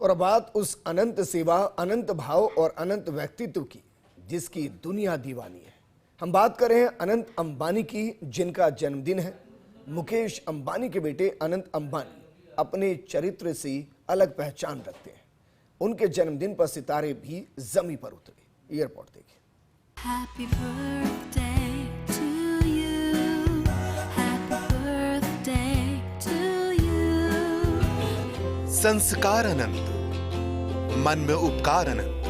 और बात उस अनंत सेवा, अनंत भाव और अनंत व्यक्तित्व की जिसकी दुनिया दीवानी है। हम बात कर रहे हैं अनंत अंबानी की, जिनका जन्मदिन है। मुकेश अंबानी के बेटे अनंत अंबानी अपने चरित्र से अलग पहचान रखते हैं। उनके जन्मदिन पर सितारे भी जमी पर उतरे। ये रिपोर्ट देखिए। Happy birthday to you. Happy birthday to you. संस्कार अनंत, मन में उपकार अनंत,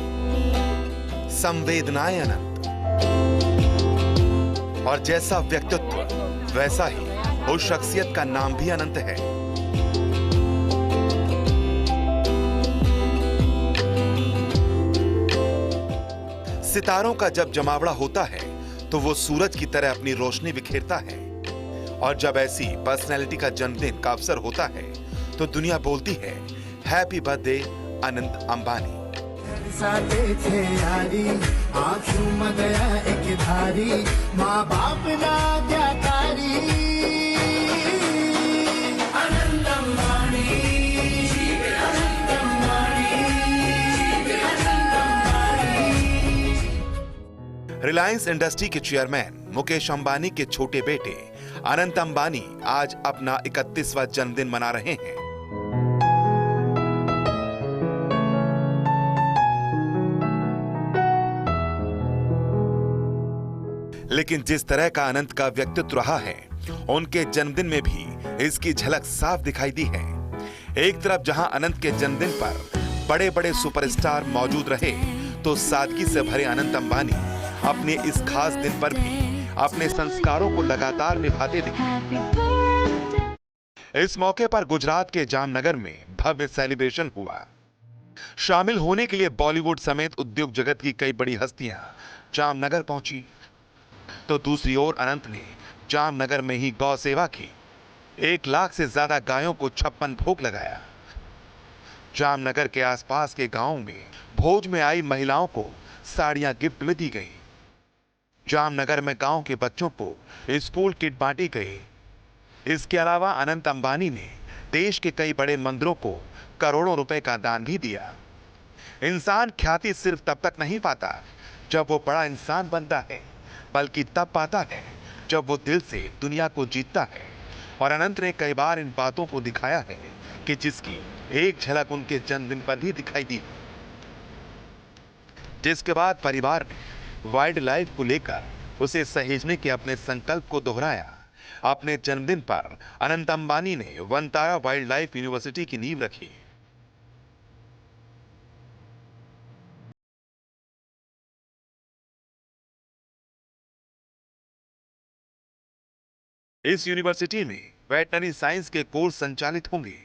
संवेदनाएं अनंत, और जैसा व्यक्तित्व वैसा ही उस शख्सियत का नाम भी अनंत है। सितारों का जब जमावड़ा होता है तो वो सूरज की तरह अपनी रोशनी बिखेरता है, और जब ऐसी पर्सनैलिटी का जन्मदिन का अवसर होता है तो दुनिया बोलती है हैप्पी बर्थडे अनंत अंबानी। माँ बाप ना आज्ञाकारी, अनंत अंबानी, अनंत अंबानी, अनंत अंबानी। रिलायंस इंडस्ट्री के चेयरमैन मुकेश अंबानी के छोटे बेटे अनंत अंबानी आज अपना 31वां जन्मदिन मना रहे हैं। लेकिन जिस तरह का अनंत का व्यक्तित्व रहा है, उनके जन्मदिन में भी इसकी झलक साफ दिखाई दी है। एक तरफ जहां अनंत के जन्मदिन पर बड़े बड़े सुपरस्टार मौजूद रहे, तो सादगी से भरे अनंत अंबानी अपने इस खास दिन पर भी अपने संस्कारों को लगातार निभाते दिखे। इस मौके पर गुजरात के जामनगर में भव्य सेलिब्रेशन हुआ। शामिल होने के लिए बॉलीवुड समेत उद्योग जगत की कई बड़ी हस्तियां जामनगर पहुंची, तो दूसरी ओर अनंत ने जामनगर में ही गौ सेवा की। 1 लाख से ज्यादा गायों को 56 भोग लगाया। जामनगर के आसपास के गांवों में भोज में आई महिलाओं को साड़ियां गिफ्ट में दी गई। जामनगर में गांव के बच्चों को स्कूल किट बांटी गई। इसके अलावा अनंत अंबानी ने देश के कई बड़े मंदिरों को करोड़ों रुपए का दान भी दिया। इंसान ख्याति सिर्फ तब तक नहीं पाता जब वो बड़ा इंसान बनता है, बल्कि तब पाता है जब वो दिल से दुनिया को जीतता है। और अनंत ने कई बार इन बातों को दिखाया है कि जिसकी एक झलक उनके जन्मदिन पर ही दिखाई दी, जिसके बाद परिवार ने वाइल्ड लाइफ को लेकर उसे सहेजने के अपने संकल्प को दोहराया। अपने जन्मदिन पर अनंत अंबानी ने वनतारा वाइल्ड लाइफ यूनिवर्सिटी की नींव रखी। इस यूनिवर्सिटी में वेटनरी साइंस के कोर्स संचालित होंगे।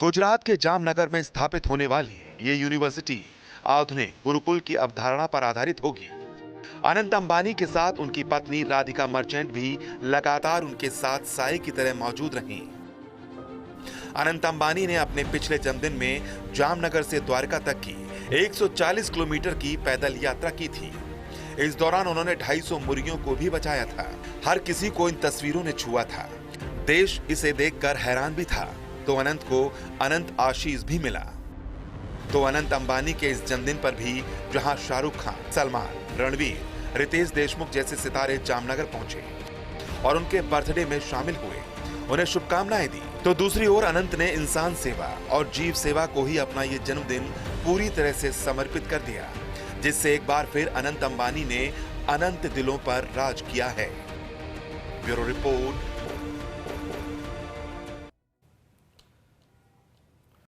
गुजरात के जामनगर में स्थापित होने वाली ये यूनिवर्सिटी आधुनिक गुरुकुल की अवधारणा पर आधारित होगी। अनंत अंबानी के साथ उनकी पत्नी राधिका मर्चेंट भी लगातार उनके साथ साए की तरह मौजूद रहीं। अनंत अंबानी ने अपने पिछले जन्मदिन में जामनगर से द्वारका तक की 140 किलोमीटर की पैदल यात्रा की थी। इस दौरान उन्होंने 250 मुर्गियों को भी बचाया था। हर किसी को इन तस्वीरों ने छुआ था। देश इसे देखकर हैरान भी था। तो अनंत को अनंत आशीष भी मिला। तो अनंत अंबानी के इस जन्मदिन पर भी जहां शाहरुख खान, सलमान, रणवीर, रितेश देशमुख जैसे सितारे जामनगर पहुंचे और उनके बर्थडे में शामिल हुए, उन्हें शुभकामनाएं दी, तो दूसरी ओर अनंत ने इंसान सेवा और जीव सेवा को ही अपना ये जन्मदिन पूरी तरह से समर्पित कर दिया, जिससे एक बार फिर अनंत अंबानी ने अनंत दिलों पर राज किया है। Bureau report,